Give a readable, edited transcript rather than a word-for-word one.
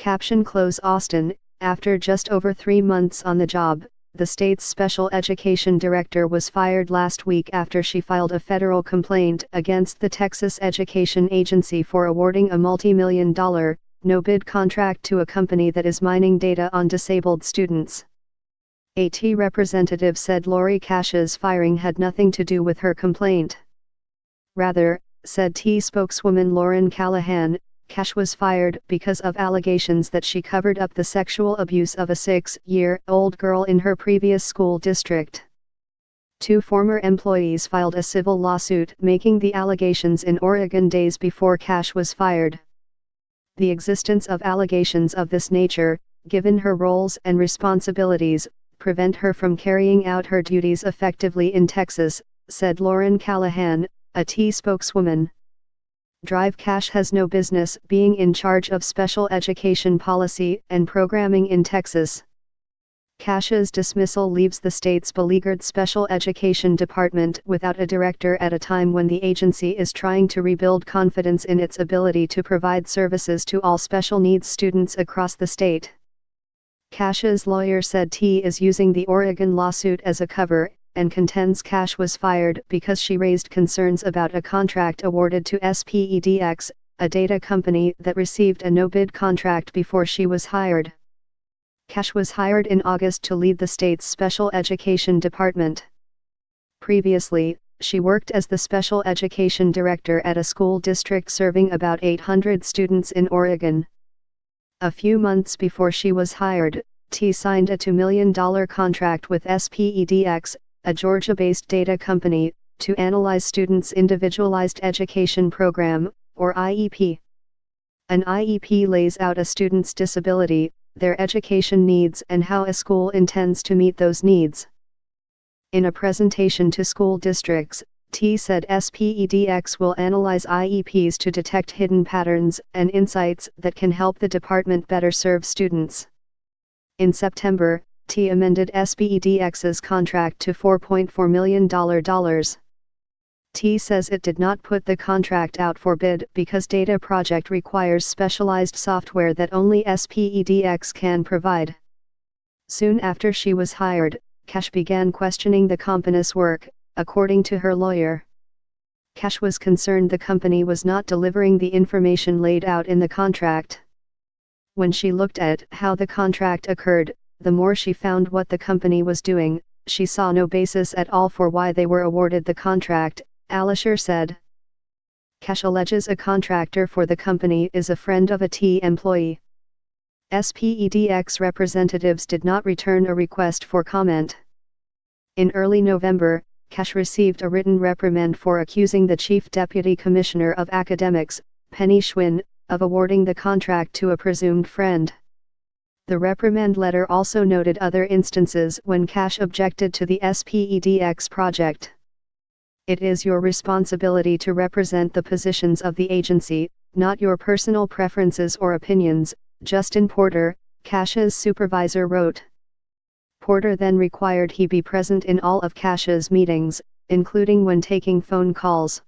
Caption Close Austin. After just over 3 months on the job, the state's special education director was fired last week after she filed a federal complaint against the Texas Education Agency for awarding a multi-million-dollar, no-bid contract to a company that is mining data on disabled students. A T representative said Lori Cash's firing had nothing to do with her complaint. Rather, said T spokeswoman Lauren Callahan, Cash was fired because of allegations that she covered up the sexual abuse of a 6-year-old girl in her previous school district. 2 former employees filed a civil lawsuit making the allegations in Oregon days before Cash was fired. The existence of allegations of this nature, given her roles and responsibilities, prevent her from carrying out her duties effectively in Texas, said Lauren Callahan, a T spokeswoman. Drive Cash has no business being in charge of special education policy and programming in Texas. Cash's dismissal leaves the state's beleaguered special education department without a director at a time when the agency is trying to rebuild confidence in its ability to provide services to all special needs students across the state. Cash's lawyer said T is using the Oregon lawsuit as a cover, and contends Cash was fired because she raised concerns about a contract awarded to SPEDX, a data company that received a no-bid contract before she was hired. Cash was hired in August to lead the state's special education department. Previously, she worked as the special education director at a school district serving about 800 students in Oregon. A few months before she was hired, T signed a $2 million contract with SPEDX, a Georgia-based data company, to analyze students' Individualized Education Program, or IEP. An IEP lays out a student's disability, their education needs and how a school intends to meet those needs. In a presentation to school districts, T said SPEDX will analyze IEPs to detect hidden patterns and insights that can help the department better serve students. In September, T amended SPEDX's contract to $4.4 million. T says it did not put the contract out for bid because Data Project requires specialized software that only SPEDX can provide. Soon after she was hired, Cash began questioning the company's work, according to her lawyer. Cash was concerned the company was not delivering the information laid out in the contract. When she looked at how the contract occurred, the more she found what the company was doing, she saw no basis at all for why they were awarded the contract, Alisher said. Cash alleges a contractor for the company is a friend of a T employee. SPEDX representatives did not return a request for comment. In early November, Cash received a written reprimand for accusing the Chief Deputy Commissioner of Academics, Penny Schwinn, of awarding the contract to a presumed friend. The reprimand letter also noted other instances when Cash objected to the SPEDX project. It is your responsibility to represent the positions of the agency, not your personal preferences or opinions, Justin Porter, Cash's supervisor wrote. Porter then required he be present in all of Cash's meetings, including when taking phone calls.